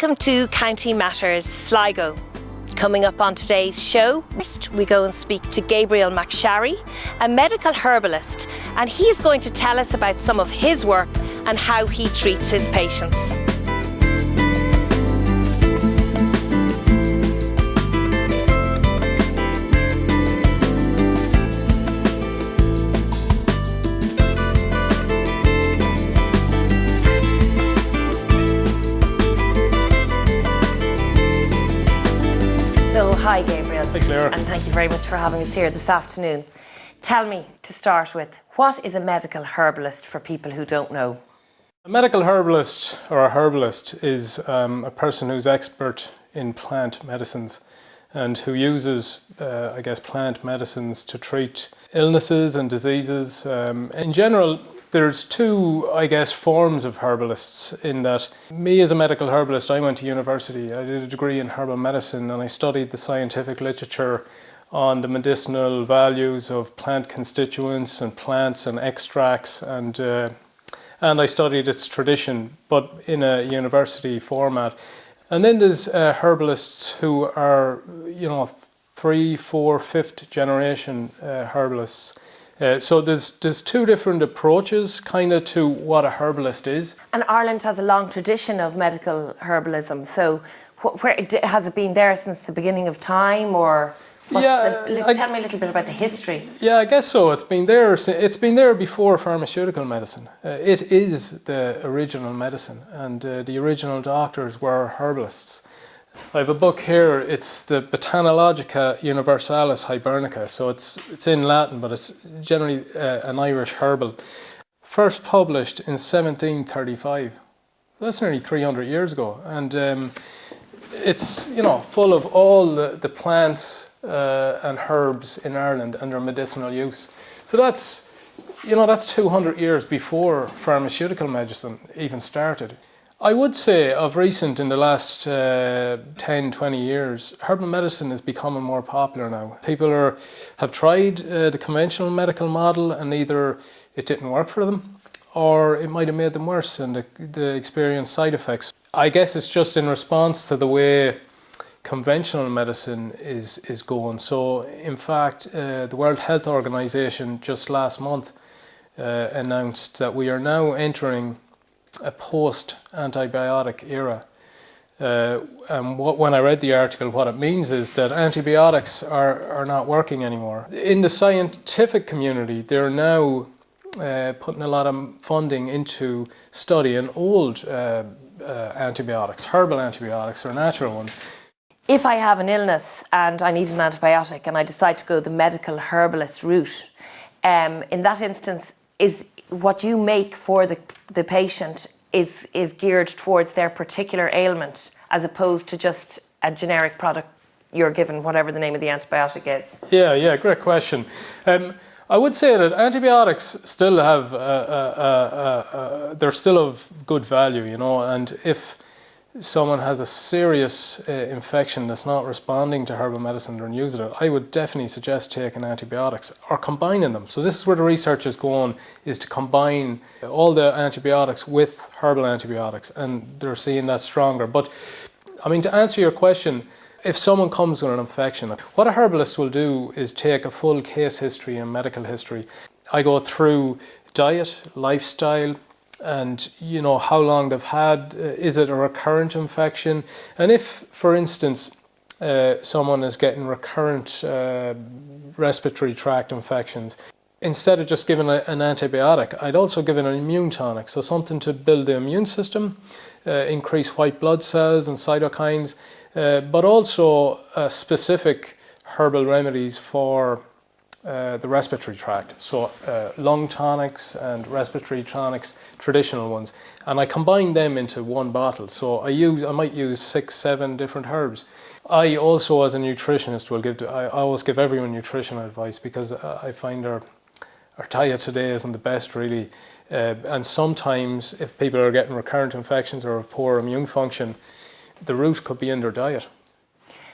Welcome to County Matters Sligo. Coming up on today's show, first we go and speak to Gabriel McSharry, a medical herbalist, and he's going to tell us about some of his work and how he treats his patients. Hi Gabriel. Hi Claire. And thank you very much for having us here this afternoon. Tell me, to start with, what is a medical herbalist for people who don't know? A medical herbalist or a herbalist is a person who's expert in plant medicines and who uses, plant medicines to treat illnesses and diseases. In general, there's two, forms of herbalists in that me as a medical herbalist, I went to university. I did a degree in herbal medicine and I studied the scientific literature on the medicinal values of plant constituents and plants and extracts and I studied its tradition, but in a university format. And then there's herbalists who are, 3, 4, 5th generation herbalists. So there's two different approaches kind of to what a herbalist is. And Ireland has a long tradition of medical herbalism. So where has it been there since the beginning of time, or tell me a little bit about the history. Yeah, I guess so. It's been there before pharmaceutical medicine. It is the original medicine, and the original doctors were herbalists. I have a book here. It's the Botanologica Universalis Hibernica. So it's in Latin, but it's generally an Irish herbal. First published in 1735. That's nearly 300 years ago, and it's full of all the plants and herbs in Ireland and their medicinal use. So that's 200 years before pharmaceutical medicine even started. I would say of recent, in the last 10, 20 years, herbal medicine is becoming more popular now. People have tried the conventional medical model and either it didn't work for them or it might have made them worse and the experienced side effects. I guess it's just in response to the way conventional medicine is going. So in fact, the World Health Organization just last month announced that we are now entering a post-antibiotic era. And when I read the article, what it means is that antibiotics are not working anymore. In the scientific community, they're now putting a lot of funding into studying old antibiotics, herbal antibiotics or natural ones. If I have an illness and I need an antibiotic and I decide to go the medical herbalist route, in that instance, is what you make for the patient is geared towards their particular ailment as opposed to just a generic product you're given, whatever the name of the antibiotic is? Yeah, great question. I would say that antibiotics still have, they're still of good value, and if someone has a serious infection that's not responding to herbal medicine or using it, I would definitely suggest taking antibiotics or combining them. So this is where the research is going, is to combine all the antibiotics with herbal antibiotics, and they're seeing that stronger. But to answer your question, if someone comes with an infection, what a herbalist will do is take a full case history and medical history. I go through diet, lifestyle, and how long they've had, is it a recurrent infection, and if, for instance, someone is getting recurrent respiratory tract infections, instead of just giving an antibiotic, I'd also give an immune tonic, so something to build the immune system, increase white blood cells and cytokines, but also specific herbal remedies for the respiratory tract, so lung tonics and respiratory tonics, traditional ones, and I combine them into one bottle. So I might use 6, 7 different herbs. I also, as a nutritionist, I always give everyone nutritional advice because I find our diet today isn't the best really, and sometimes if people are getting recurrent infections or have poor immune function, the root could be in their diet.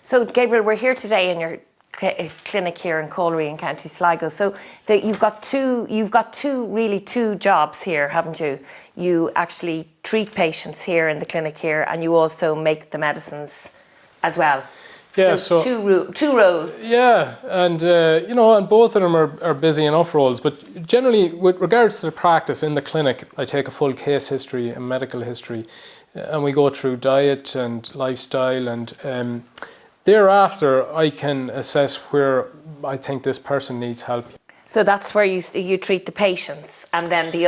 So Gabriel, we're here today and you're clinic here in Coleraine in County Sligo. So you've got two jobs here, haven't you? You actually treat patients here in the clinic here, and you also make the medicines as well. Yeah, so two roles. Yeah, and and both of them are busy enough roles. But generally, with regards to the practice in the clinic, I take a full case history and medical history, and we go through diet and lifestyle, and thereafter I can assess where I think this person needs help. So that's where you treat the patients, and then the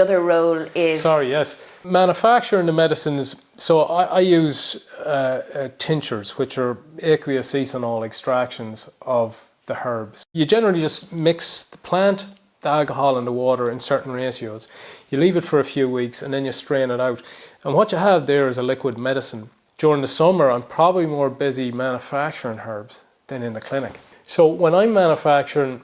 other role is... Sorry, yes. Manufacturing the medicines, so I use tinctures, which are aqueous ethanol extractions of the herbs. You generally just mix the plant, the alcohol and the water in certain ratios. You leave it for a few weeks and then you strain it out. And what you have there is a liquid medicine. During the summer, I'm probably more busy manufacturing herbs than in the clinic. So when I'm manufacturing,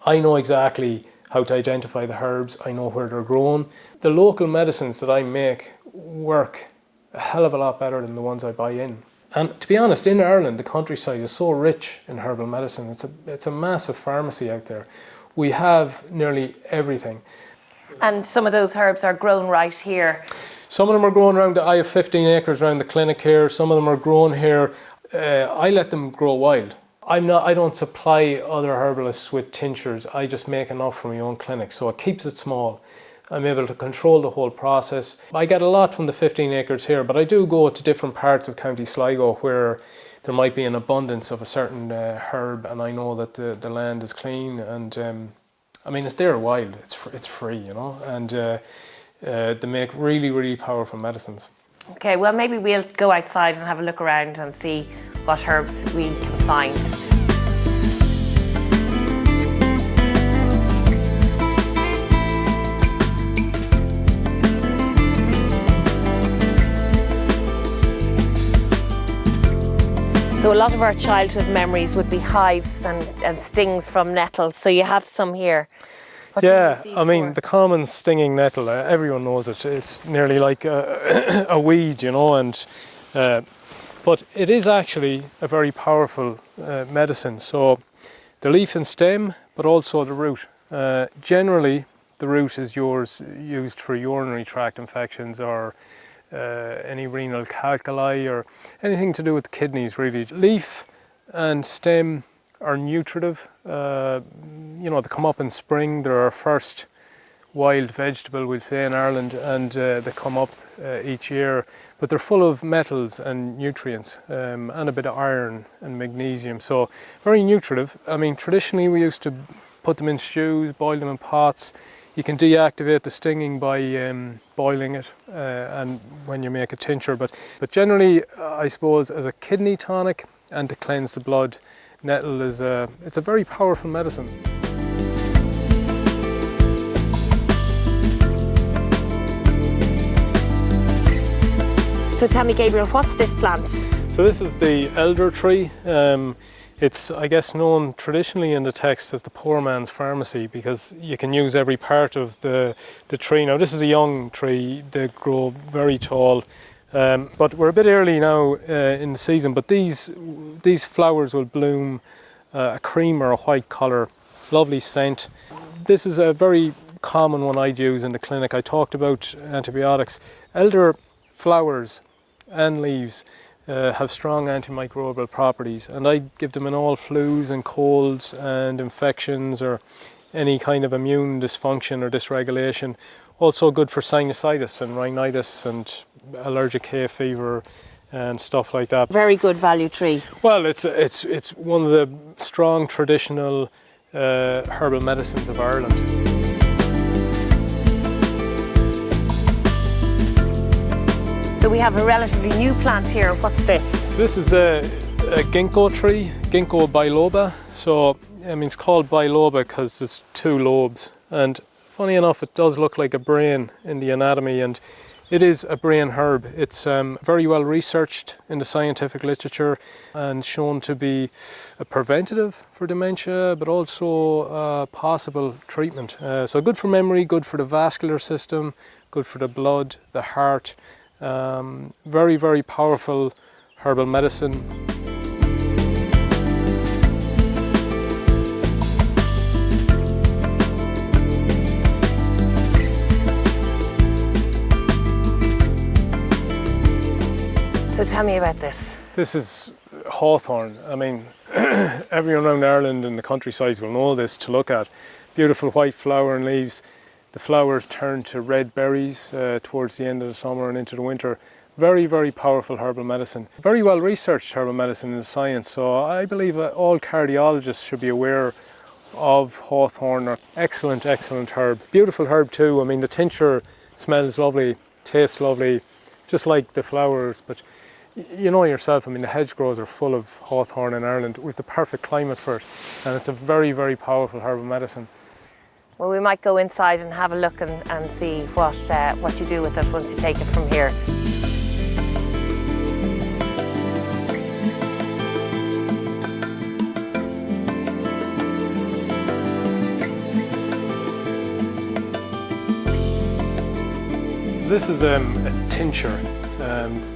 I know exactly how to identify the herbs, I know where they're grown. The local medicines that I make work a hell of a lot better than the ones I buy in. And to be honest, in Ireland, the countryside is so rich in herbal medicine. It's a massive pharmacy out there. We have nearly everything. And some of those herbs are grown right here. Some of them are grown around, I have 15 acres around the clinic here. Some of them are grown here. I let them grow wild. I don't supply other herbalists with tinctures. I just make enough for my own clinic, so it keeps it small. I'm able to control the whole process. I get a lot from the 15 acres here, but I do go to different parts of County Sligo where there might be an abundance of a certain herb, and I know that the land is clean, and it's there wild. It's free, and they make really, really powerful medicines. Okay, well maybe we'll go outside and have a look around and see what herbs we can find. So a lot of our childhood memories would be hives and stings from nettles, so you have some here. The common stinging nettle, everyone knows it. It's nearly like a weed, but it is actually a very powerful medicine. So the leaf and stem, but also the root. Generally, the root is used for urinary tract infections or any renal calculi or anything to do with the kidneys, really. Leaf and stem are nutritive. They come up in spring. They're our first wild vegetable, we'll say, in Ireland, and they come up each year. But they're full of metals and nutrients, and a bit of iron and magnesium. So very nutritive. Traditionally we used to put them in stews, boil them in pots. You can deactivate the stinging by boiling it, and when you make a tincture. But generally, I suppose, as a kidney tonic and to cleanse the blood, nettle is it's a very powerful medicine. So tell me, Gabriel, what's this plant? So this is the elder tree. It's, I guess, known traditionally in the text as the poor man's pharmacy because you can use every part of the tree. Now, this is a young tree. They grow very tall. But we're a bit early now in the season, but these flowers will bloom a cream or a white colour, lovely scent. This is a very common one I'd use in the clinic. I talked about antibiotics. Elder flowers and leaves have strong antimicrobial properties, and I give them in all flus and colds and infections or any kind of immune dysfunction or dysregulation. Also good for sinusitis and rhinitis and allergic hay fever and stuff like that. Very good value tree. Well, it's one of the strong traditional herbal medicines of Ireland. So we have a relatively new plant here. What's this? So this is a ginkgo tree, Ginkgo biloba. So it's called biloba because there's two lobes. And funny enough, it does look like a brain in the anatomy, and it is a brain herb. It's very well researched in the scientific literature and shown to be a preventative for dementia, but also a possible treatment. So good for memory, good for the vascular system, good for the blood, the heart. Very, very powerful herbal medicine. So tell me about this. This is hawthorn. I mean, everyone around Ireland and the countryside will know this to look at. Beautiful white flower and leaves. The flowers turn to red berries towards the end of the summer and into the winter. Very, very powerful herbal medicine. Very well researched herbal medicine in science. So I believe all cardiologists should be aware of hawthorn. Excellent, excellent herb. Beautiful herb too. I mean, the tincture smells lovely, tastes lovely, just like the flowers. But you know yourself, I mean, the hedgerows are full of hawthorn in Ireland. We've the perfect climate for it. And it's a very, very powerful herbal medicine. Well, we might go inside and have a look and see what you do with it once you take it from here. This is a tincture.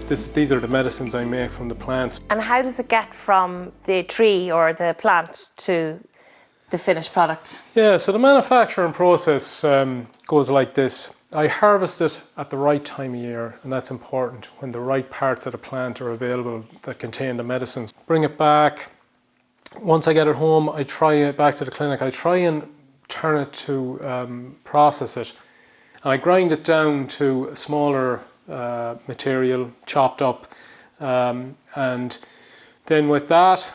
These are the medicines I make from the plants. And how does it get from the tree or the plant to the finished product? Yeah, so the manufacturing process goes like this. I harvest it at the right time of year, and that's important, when the right parts of the plant are available that contain the medicines. Bring it back. Once I get it home, I try it back to the clinic. I try and turn it to process it. And I grind it down to a smaller material, chopped up. And then with that,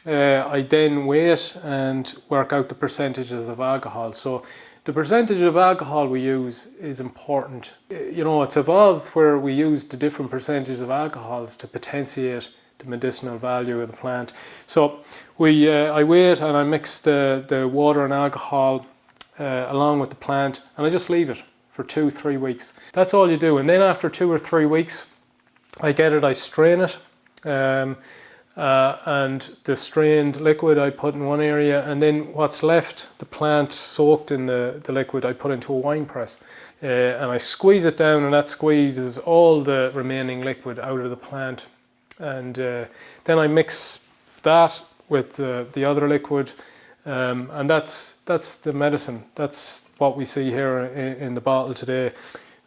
I then weigh it and work out the percentages of alcohol. So the percentage of alcohol we use is important. You know, it's evolved where we use the different percentages of alcohols to potentiate the medicinal value of the plant. So I weigh it and I mix the water and alcohol along with the plant, and I just leave it for 2-3 weeks. That's all you do. And then after 2 or 3 weeks, I get it, I strain it. And the strained liquid I put in one area, and then what's left, the plant soaked in the liquid, I put into a wine press. And I squeeze it down, and that squeezes all the remaining liquid out of the plant. And then I mix that with the other liquid, and that's the medicine. That's what we see here in the bottle today.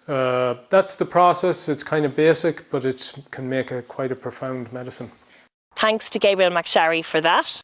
That's the process. It's kind of basic, but it can make quite a profound medicine. Thanks to Gabriel McSharry for that.